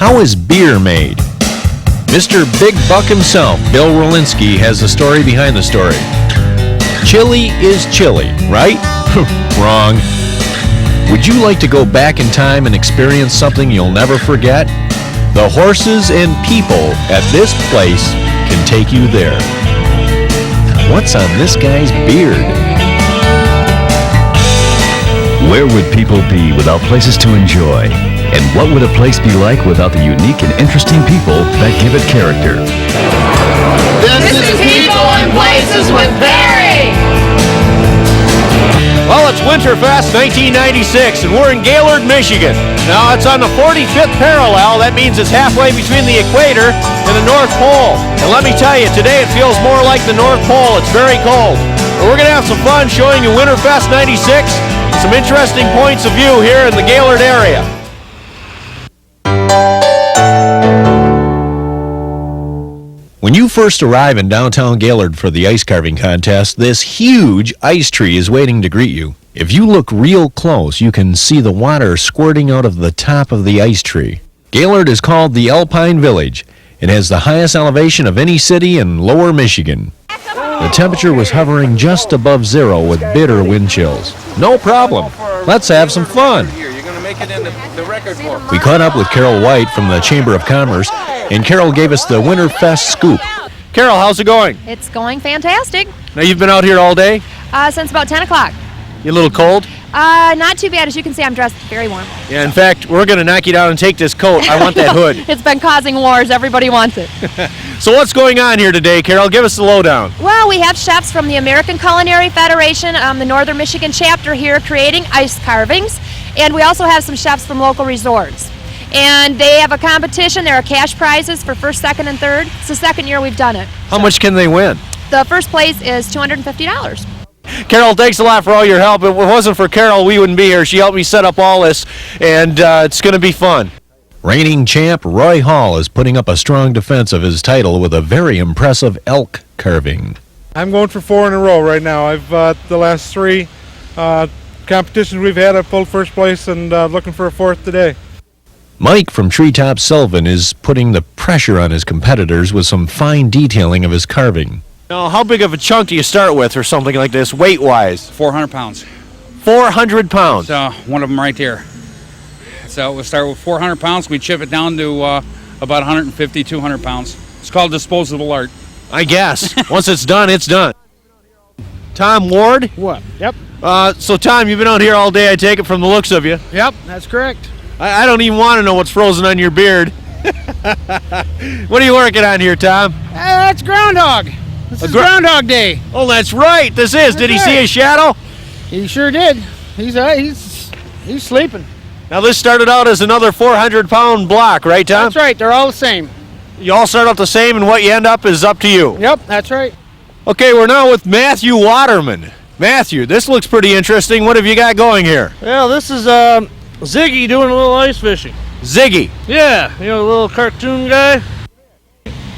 How is beer made? Mr. Big Buck himself, Bill Rolinski, has the story behind the story. Chili is chili, right? Wrong. Would you like to go back in time and experience something you'll never forget? The horses and people at this place can take you there. What's on this guy's beard? Where would people be without places to enjoy? And what would a place be like without the unique and interesting people that give it character? This is People and Places with Barry! Well, it's Winterfest 1996, and we're in Gaylord, Michigan. Now, it's on the 45th parallel. That means it's halfway between the equator and the North Pole. And let me tell you, today it feels more like the North Pole. It's very cold. But we're going to have some fun showing you Winterfest 96, some interesting points of view here in the Gaylord area. When you first arrive in downtown Gaylord for the ice carving contest, this huge ice tree is waiting to greet you. If you look real close, you can see the water squirting out of the top of the ice tree. Gaylord is called the Alpine Village. It has the highest elevation of any city in lower Michigan. The temperature was hovering just above zero with bitter wind chills. No problem. Let's have some fun. We caught up with Carol White from the Chamber of Commerce, and Carol gave us the Winterfest scoop. Carol, how's it going? It's going fantastic. Now, you've been out here all day? Since about 10 o'clock. You a little cold? Not too bad. As you can see, I'm dressed very warm. Yeah, in fact, we're going to knock you down and take this coat. I want that hood. It's been causing wars. Everybody wants it. So what's going on here today, Carol? Give us the lowdown. Well, we have chefs from the American Culinary Federation, the Northern Michigan chapter here, creating ice carvings. And we also have some chefs from local resorts. And they have a competition. There are cash prizes for first, second, and third. It's the second year we've done it. How much can they win? The first place is $250. Carol, thanks a lot for all your help. If it wasn't for Carol, we wouldn't be here. She helped me set up all this, and it's going to be fun. Reigning champ Roy Hall is putting up a strong defense of his title with a very impressive elk carving. I'm going for 4 in a row right now. I've the last 3 competitions we've had, I've pulled first place, and looking for a 4th today. Mike from Treetop Sylvan is putting the pressure on his competitors with some fine detailing of his carving. Now, how big of a chunk do you start with or something like this, weight-wise? 400 pounds. 400 pounds? So one of them right here. So we'll start with 400 pounds. We chip it down to about 150, 200 pounds. It's called disposable art. I guess. Once it's done, it's done. Tom Ward? What? Yep. So, Tom, you've been out here all day, I take it, from the looks of you. Yep, that's correct. I don't even want to know what's frozen on your beard. What are you working on here, Tom? That's Groundhog. This is Groundhog Day. Oh, that's right. This is. Did he see his shadow? He sure did. He's sleeping. Now, this started out as another 400-pound block, right, Tom? That's right. They're all the same. You all start out the same, and what you end up is up to you. Yep, that's right. Okay, we're now with Matthew Waterman. Matthew, this looks pretty interesting. What have you got going here? Well, this is Ziggy doing a little ice fishing. Ziggy? Yeah, you know, the little cartoon guy.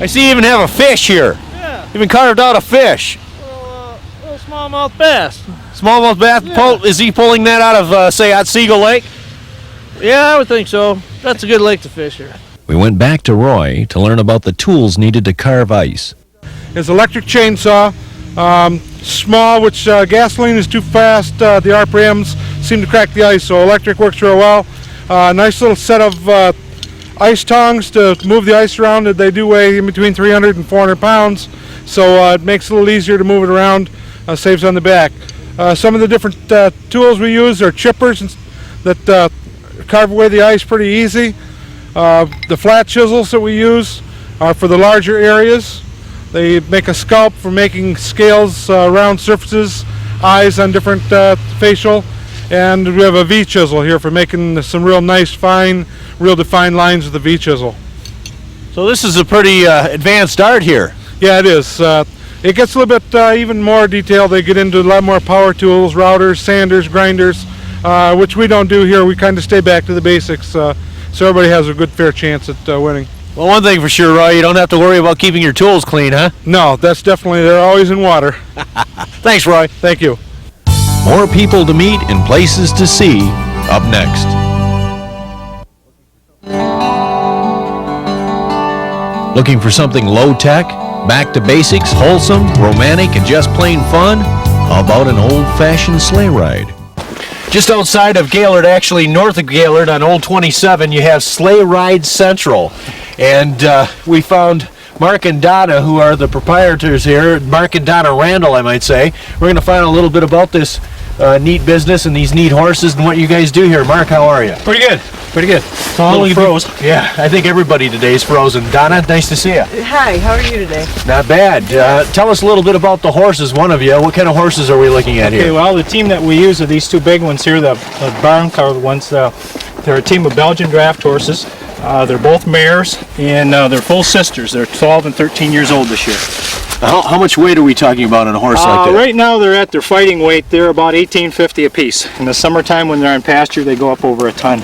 I see you even have a fish here. Yeah. Even carved out a fish. Little smallmouth bass. Smallmouth bass? Yeah. Is he pulling that out of, say, Otsego Lake? Yeah, I would think so. That's a good lake to fish here. We went back to Roy to learn about the tools needed to carve ice. It's electric chainsaw, small, which gasoline is too fast. The RPMs seem to crack the ice, so electric works real well. Nice little set of ice tongs to move the ice around. They do weigh in between 300 and 400 pounds, so it makes it a little easier to move it around, saves on the back. Some of the different tools we use are chippers that carve away the ice pretty easy. The flat chisels that we use are for the larger areas. They make a sculpt for making scales, round surfaces, eyes on different facial. And we have a V-chisel here for making some real nice, fine, real defined lines with the V-chisel. So this is a pretty advanced art here. Yeah, it is. It gets a little bit even more detailed. They get into a lot more power tools, routers, sanders, grinders, which we don't do here. We kind of stay back to the basics, so everybody has a good, fair chance at winning. Well, one thing for sure, Roy, you don't have to worry about keeping your tools clean, huh? No, that's definitely, they're always in water. Thanks, Roy. Thank you. More people to meet and places to see up next. Looking for something low-tech, back to basics, wholesome, romantic, and just plain fun? How about an old-fashioned sleigh ride? Just outside of Gaylord, actually north of Gaylord on Old 27, you have Sleigh Ride Central. And we found Mark and Donna, who are the proprietors here, Mark and Donna Randall, I might say. We're going to find out a little bit about this neat business and these neat horses and what you guys do here. Mark, how are you? Pretty good. Pretty good. A little froze. Yeah, I think everybody today is frozen. Donna, nice to see you. Hi, how are you today? Not bad. Tell us a little bit about the horses, one of you. What kind of horses are we looking at Okay, here? well, the team that we use are these two big ones here, the barn colored ones. They're a team of Belgian draft horses. They're both mares, and they're full sisters. They're 12 and 13 years old this year. How much weight are we talking about on a horse like that? Right now, they're at their fighting weight. They're about 1850 apiece. In the summertime, when they're in pasture, they go up over a ton.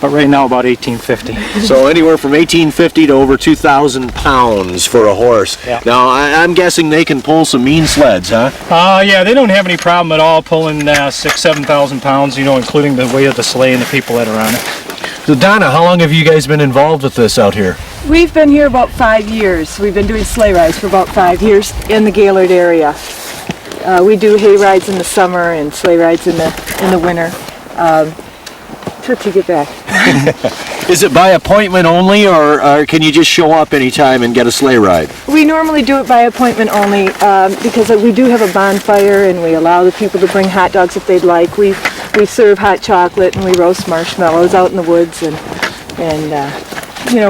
But right now, about 1850. So anywhere from 1850 to over 2,000 pounds for a horse. Yeah. Now, I'm guessing they can pull some mean sleds, huh? Yeah, they don't have any problem at all pulling 6,000-7,000 pounds, including the weight of the sleigh and the people that are on it. So Donna, how long have you guys been involved with this out here? We've been here about 5 years. We've been doing sleigh rides for about 5 years in the Gaylord area. We do hay rides in the summer and sleigh rides in the winter. Till you get back. Is it by appointment only, or can you just show up anytime and get a sleigh ride? We normally do it by appointment only because we do have a bonfire and we allow the people to bring hot dogs if they'd like. We serve hot chocolate and we roast marshmallows out in the woods and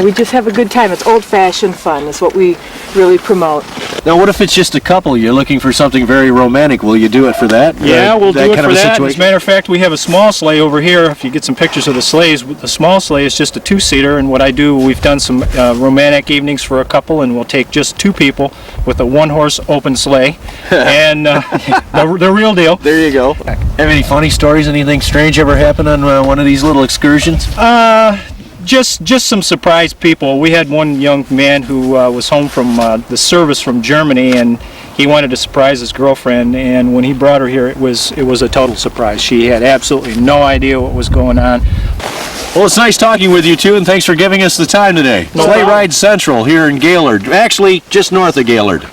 we just have a good time. It's old-fashioned fun is what we really promote. Now, what if it's just a couple? You're looking for something very romantic. Will you do it for that? Yeah, we'll do it kind for of a that. As a situation? matter of fact, we have a small sleigh over here. If you get some pictures of the sleighs, the small sleigh is just a two-seater, and what I do, we've done some romantic evenings for a couple, and we'll take just two people with a one-horse open sleigh, and the real deal. There you go. Have any funny stories? Anything strange ever happen on one of these little excursions? Just some surprise people. We had one young man who was home from the service from Germany, and he wanted to surprise his girlfriend. And when he brought her here, it was a total surprise. She had absolutely no idea what was going on. Well, it's nice talking with you two, and thanks for giving us the time today. No Sleigh problem. Ride Central here in Gaylord. Actually, just north of Gaylord.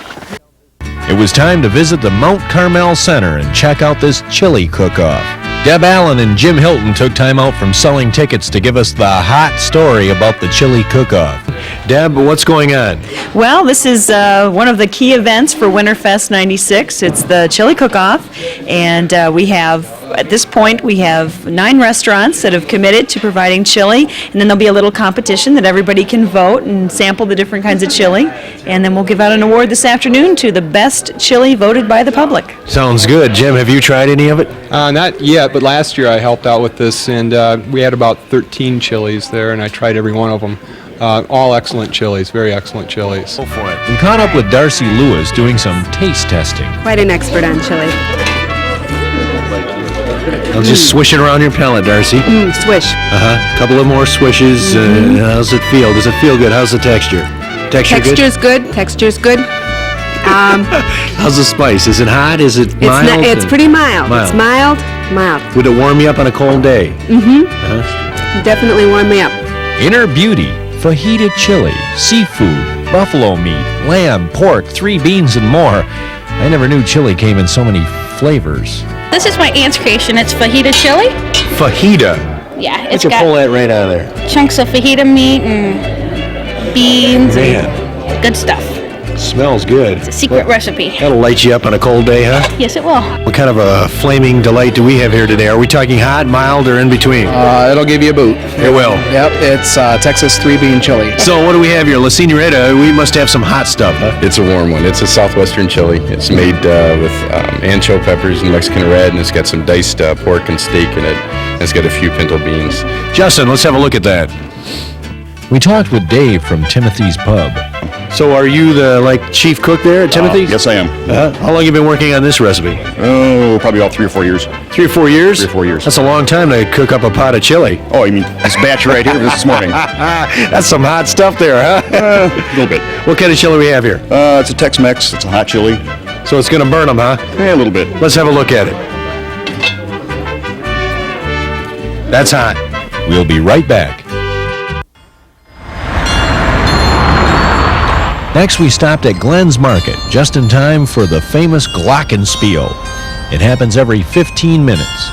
It was time to visit the Mount Carmel Center and check out this chili cook-off. Deb Allen and Jim Hilton took time out from selling tickets to give us the hot story about the chili cook-off. Deb, what's going on? Well, this is one of the key events for Winterfest 96. It's the chili cook-off, and at this point, we have 9 restaurants that have committed to providing chili, and then there'll be a little competition that everybody can vote and sample the different kinds of chili, and then we'll give out an award this afternoon to the best chili voted by the public. Sounds good. Jim, have you tried any of it? Not yet, but last year I helped out with this, and we had about 13 chilies there, and I tried every one of them. All excellent chilies, very excellent chilies. Go for it. We caught up with Darcy Lewis doing some taste testing. Quite an expert on chili. I'll just swish it around your palate, Darcy. Swish. Couple of more swishes. How's it feel? Does it feel good? How's the texture? Texture's good. Texture's good. How's the spice? Is it hot? Is it mild? It's pretty mild. Mild. It's mild. Would it warm you up on a cold day? Definitely warm me up. Inner Beauty, fajita chili, seafood, buffalo meat, lamb, pork, 3 beans, and more. I never knew chili came in so many flavors. This is my aunt's creation. It's fajita chili. Fajita? Yeah, Why it's don't you got pull that right out of there? chunks of fajita meat and beans Man, and good stuff. smells good. It's a secret recipe. That'll light you up on a cold day, huh? Yes, it will. What kind of a flaming delight do we have here today? Are we talking hot, mild, or in between? It'll give you a boot. It will. Yep, it's Texas 3-bean chili. So what do we have here? La Senorita, we must have some hot stuff, huh? It's a warm one. It's a southwestern chili. It's made with ancho peppers and Mexican red, and it's got some diced pork and steak in it. And it's got a few pinto beans. Justin, let's have a look at that. We talked with Dave from Timothy's Pub. So are you the chief cook there at Timothy's? Yes, I am. How long have you been working on this recipe? Oh, probably about 3 or 4 years. 3 or 4 years? 3 or 4 years. That's a long time to cook up a pot of chili. Oh, you mean this batch right here this morning? That's some hot stuff there, huh? A little bit. What kind of chili we have here? It's a Tex-Mex. It's a hot chili. So it's going to burn them, huh? Yeah, a little bit. Let's have a look at it. That's hot. We'll be right back. Next, we stopped at Glenn's Market, just in time for the famous Glockenspiel. It happens every 15 minutes.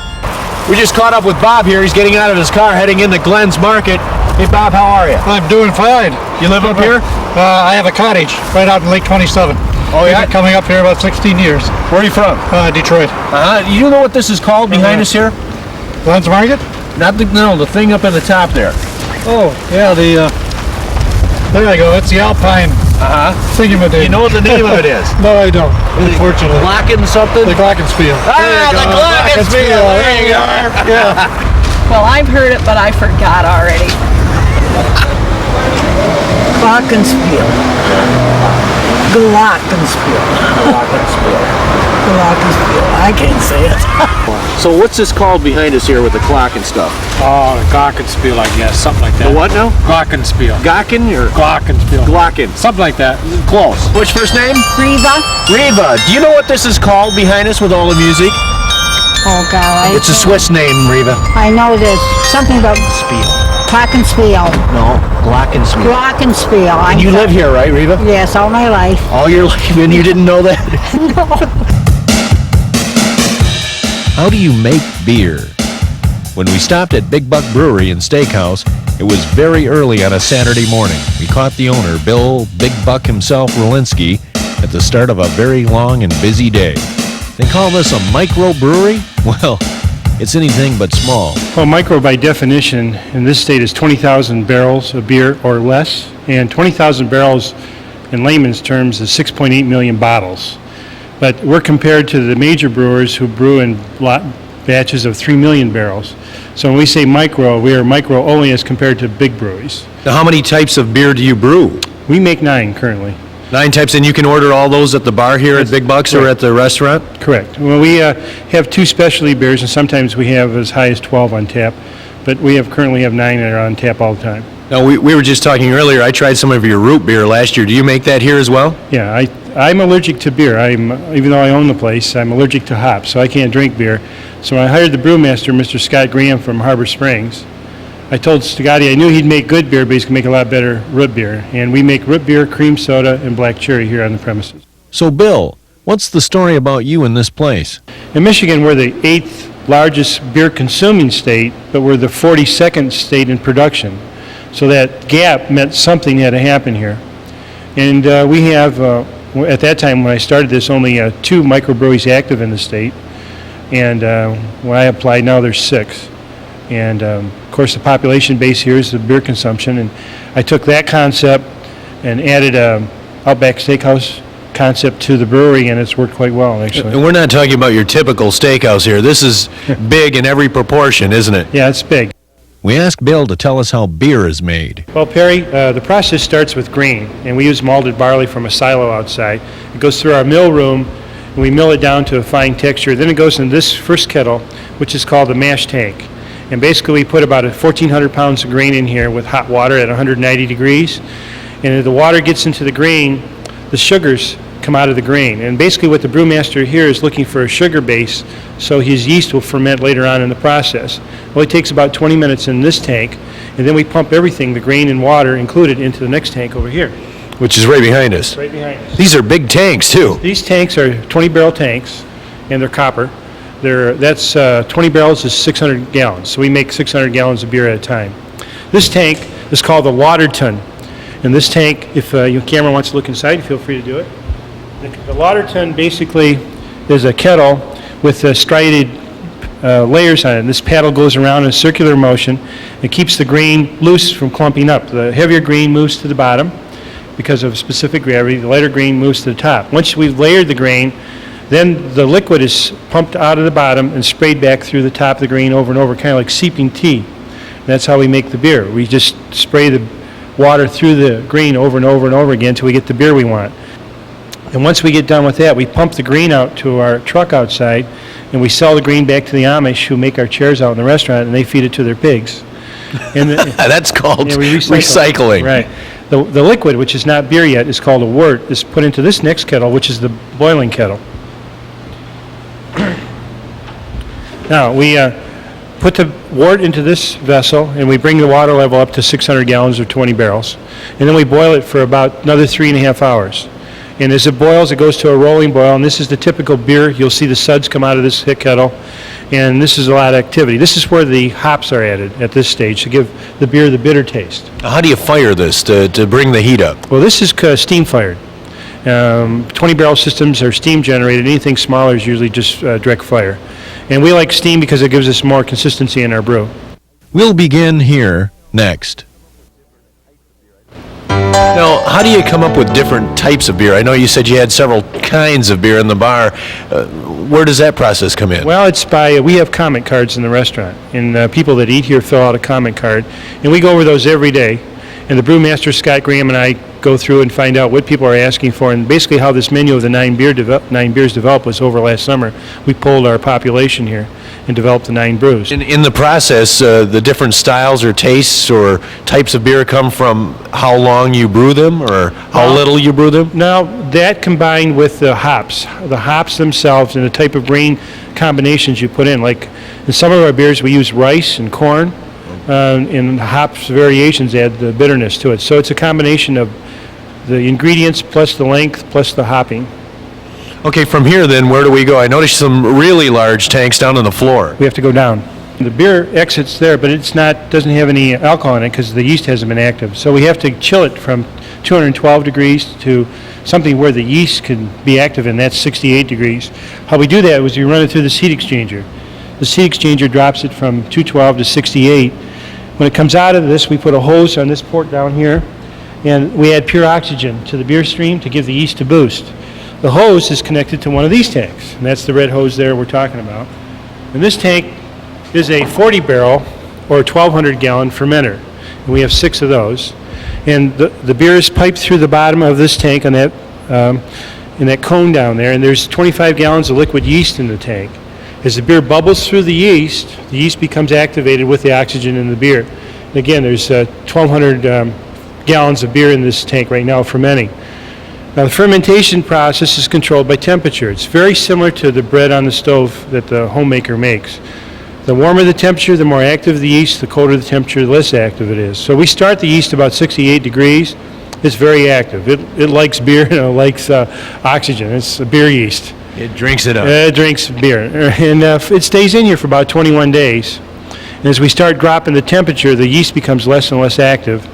We just caught up with Bob here. He's getting out of his car, heading into Glenn's Market. Hey, Bob, how are you? I'm doing fine. You live up here? I have a cottage right out in Lake 27. Oh, yeah? We've been coming up here about 16 years. Where are you from? Detroit. You know what this is called behind us here? Glenn's Market? The thing up in the top there. Oh, yeah, there I go. It's the Alpine thingamajig. You know what the name of it is? No, I don't, unfortunately. Glocken something? The Glockenspiel. The Glockenspiel. There you go. Yeah. Well, I've heard it, but I forgot already. Glockenspiel. Glockenspiel. Glockenspiel. I can't say it. So what's this called behind us here with the clock and stuff? Oh, the Glockenspiel, I guess. Something like that. The what now? Glockenspiel. Glocken or? Glockenspiel. Glocken. Something like that. Close. What's your first name? Riva. Riva. Do you know what this is called behind us with all the music? Oh, God. It's a Swiss name, Riva. I know this. Something about Spiel. Glockenspiel. No, Glockenspiel. Glockenspiel. And you live here, right, Riva? Yes, all my life. All your life, and you didn't know that? How do you make beer? When we stopped at Big Buck Brewery and Steakhouse, it was very early on a Saturday morning. We caught the owner, Bill Big Buck himself, Rolinski, at the start of a very long and busy day. They call this a microbrewery? Well, it's anything but small. Well, micro by definition in this state is 20,000 barrels of beer or less, and 20,000 barrels in layman's terms is 6.8 million bottles. But we're compared to the major brewers who brew in batches of 3 million barrels. So when we say micro, we are micro only as compared to big breweries. Now, how many types of beer do you brew? We make 9 currently. 9 types, and you can order all those at the bar here at Big Buck's or at the restaurant? Correct. Well, we have 2 specialty beers, and sometimes we have as high as 12 on tap, but we currently have 9 that are on tap all the time. Now, we were just talking earlier, I tried some of your root beer last year. Do you make that here as well? Yeah, I'm allergic to beer. Even though I own the place, I'm allergic to hops, so I can't drink beer. So when I hired the brewmaster, Mr. Scott Graham from Harbor Springs, I told Scotty I knew he'd make good beer, but he's going to make a lot better root beer. And we make root beer, cream soda, and black cherry here on the premises. So, Bill, what's the story about you in this place? In Michigan, we're the 8th largest beer consuming state, but we're the 42nd state in production. So that gap meant something had to happen here. And we have, at that time when I started this, only 2 microbreweries active in the state. And when I applied, now there's 6. And of course the population base here is the beer consumption. And I took that concept and added a Outback Steakhouse concept to the brewery, and it's worked quite well, actually. And we're not talking about your typical steakhouse here. This is big in every proportion, isn't it? Yeah, it's big. We asked Bill to tell us how beer is made. Well, Perry, the process starts with grain, and we use malted barley from a silo outside. It goes through our mill room, and we mill it down to a fine texture. Then it goes in this first kettle, which is called the mash tank. And basically we put about 1,400 pounds of grain in here with hot water at 190 degrees. And as the water gets into the grain, the sugars come out of the grain. And basically what the brewmaster here is looking for a sugar base so his yeast will ferment later on in the process. Well, it takes about 20 minutes in this tank, and then we pump everything, the grain and water included, into the next tank over here. Which is right behind us. Right behind us. These are big tanks, too. These tanks are 20-barrel tanks, and they're copper. That's 20 barrels is 600 gallons, so we make 600 gallons of beer at a time. This tank is called the water ton. And this tank, if your camera wants to look inside, feel free to do it. The water ton basically is a kettle with striated layers on it. And this paddle goes around in a circular motion. It keeps the grain loose from clumping up. The heavier grain moves to the bottom because of specific gravity. The lighter grain moves to the top. Once we've layered the grain, then the liquid is pumped out of the bottom and sprayed back through the top of the grain over and over, kind of like seeping tea. That's how we make the beer. We just spray the water through the grain over and over and over again until we get the beer we want. And once we get done with that, we pump the grain out to our truck outside, and we sell the grain back to the Amish who make our chairs out in the restaurant, and they feed it to their pigs. And that's called we recycling. Right. The liquid, which is not beer yet, is called a wort, is put into this next kettle, which is the boiling kettle. Now, put the wort into this vessel, and we bring the water level up to 600 gallons or 20 barrels. And then we boil it for about another 3.5 hours. And as it boils, it goes to a rolling boil, and this is the typical beer. You'll see the suds come out of this hit kettle, and this is a lot of activity. This is where the hops are added at this stage to give the beer the bitter taste. How do you fire this to bring the heat up? Well, this is steam fired. 20-barrel systems are steam generated. Anything smaller is usually just direct fire. And we like steam because it gives us more consistency in our brew. We'll begin here next. Now, how do you come up with different types of beer? I know you said you had several kinds of beer in the bar. Where does that process come in? Well, it's by, we have comment cards in the restaurant, and people that eat here fill out a comment card, and we go over those every day. And the brewmaster, Scott Graham, and I go through and find out what people are asking for, and basically how this menu of the 9 beers developed was over last summer. We polled our population here and developed the 9 brews. In the process, the different styles or tastes or types of beer come from how long you brew them or how little you brew them? Now, that combined with the hops themselves and the type of grain combinations you put in. Like in some of our beers, we use rice and corn. And hops variations add the bitterness to it. So it's a combination of the ingredients plus the length plus the hopping. Okay, from here then, where do we go? I noticed some really large tanks down on the floor. We have to go down. The beer exits there, but doesn't have any alcohol in it because the yeast hasn't been active. So we have to chill it from 212 degrees to something where the yeast can be active, and that's 68 degrees. How we do that is we run it through this heat exchanger. This heat exchanger drops it from 212 to 68. When it comes out of this, we put a hose on this port down here, and we add pure oxygen to the beer stream to give the yeast a boost. The hose is connected to one of these tanks, and that's the red hose there we're talking about. And this tank is a 40-barrel or 1,200-gallon fermenter, and we have 6 of those. And the beer is piped through the bottom of this tank on that in that cone down there, and there's 25 gallons of liquid yeast in the tank. As the beer bubbles through the yeast becomes activated with the oxygen in the beer. And again, there's 1,200 gallons of beer in this tank right now fermenting. Now, the fermentation process is controlled by temperature. It's very similar to the bread on the stove that the homemaker makes. The warmer the temperature, the more active the yeast, the colder the temperature, the less active it is. So we start the yeast about 68 degrees. It's very active. It likes beer and it likes oxygen. It's a beer yeast. It drinks it up. It drinks beer. And it stays in here for about 21 days. And as we start dropping the temperature, the yeast becomes less and less active.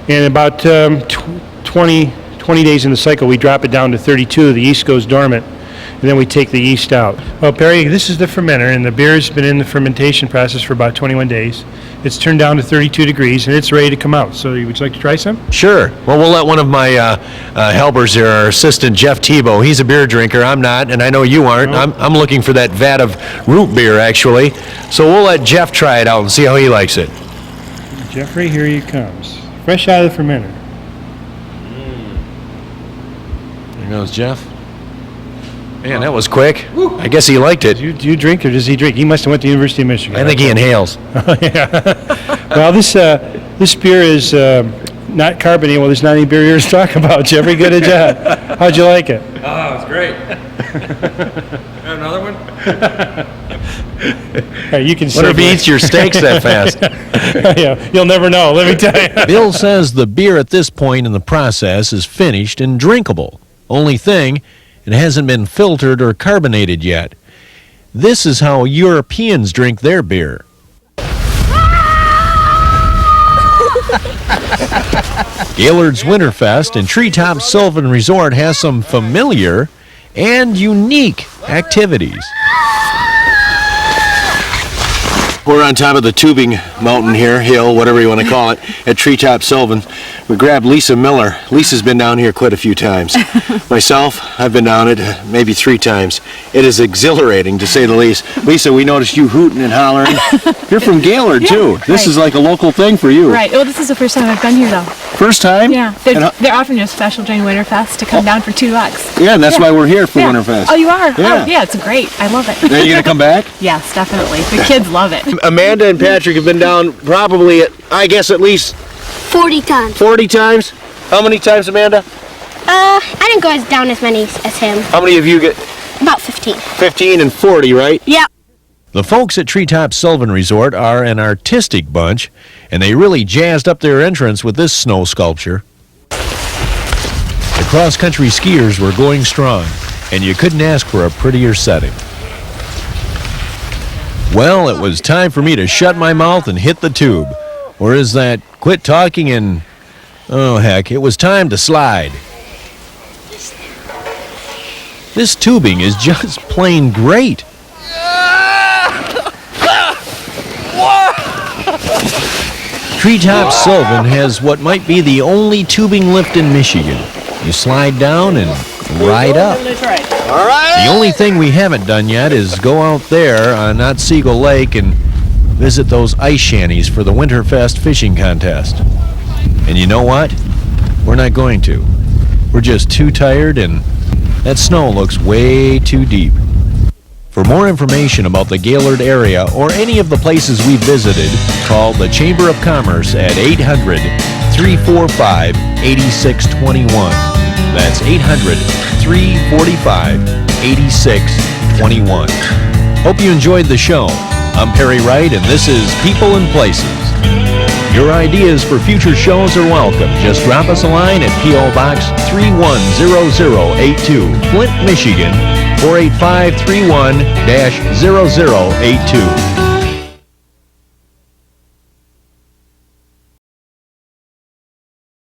And about 20 days in the cycle, we drop it down to 32. The yeast goes dormant. And then we take the yeast out. Well, Perry, this is the fermenter, and the beer's been in the fermentation process for about 21 days. It's turned down to 32 degrees, and it's ready to come out. So would you like to try some? Sure. Well, we'll let one of my helpers here, our assistant, Jeff Tebow. He's a beer drinker. I'm not, and I know you aren't. No. I'm looking for that vat of root beer, actually. So we'll let Jeff try it out and see how he likes it. Jeffrey, here he comes. Fresh out of the fermenter. There goes Jeff. Man, that was quick. I guess he liked it. Do you drink or does he drink? He must have went to the University of Michigan. I think he inhales. Yeah. Well, this beer is not carbonated. Well, there's not any beer here to talk about. Jeffrey, good a job. How'd you like it? Oh, it was great. Another one? Hey, you can. Wonder if he eats your steaks that fast. Yeah, you'll never know. Let me tell you. Bill says the beer at this point in the process is finished and drinkable. Only thing, it hasn't been filtered or carbonated yet. This is how Europeans drink their beer. Gaylord's Winterfest and Treetop Sylvan Resort has some familiar and unique activities. We're on top of the tubing mountain here, hill, whatever you want to call it, at Treetop Sylvan. We grabbed Lisa Miller. Lisa's been down here quite a few times. Myself, I've been down it maybe 3 times. It is exhilarating, to say the least. Lisa, we noticed you hooting and hollering. You're from Gaylord, too. This is like a local thing for you. Right. Well, this is the first time I've been here, though. First time? Yeah. They're offering a special during Winterfest to come down for $2. Yeah, and that's why we're here for Winterfest. Oh, you are? Yeah. Oh, yeah, it's great. I love it. Are you going to come back? Yes, definitely. The kids love it. Amanda and Patrick have been down probably, I guess, at least 40 times. 40 times? How many times, Amanda? I didn't go down as many as him. How many of you get? About 15. 15 and 40, right? Yep. The folks at Treetop Sylvan Resort are an artistic bunch, and they really jazzed up their entrance with this snow sculpture. The cross-country skiers were going strong, and you couldn't ask for a prettier setting. Well, it was time for me to shut my mouth and hit the tube. Or is that quit talking and... oh, heck, it was time to slide. This tubing is just plain great. Treetop Sylvan has what might be the only tubing lift in Michigan. You slide down and ride up. All right. The only thing we haven't done yet is go out there on Otsego Lake and visit those ice shanties for the Winterfest fishing contest. And you know what? We're not going to. We're just too tired, and that snow looks way too deep. For more information about the Gaylord area or any of the places we've visited, call the Chamber of Commerce at 800-345-8621. That's 800-345-8621. Hope you enjoyed the show. I'm Perry Wright, and this is People and Places. Your ideas for future shows are welcome. Just drop us a line at P.O. Box 310082, Flint, Michigan, 48531-0082.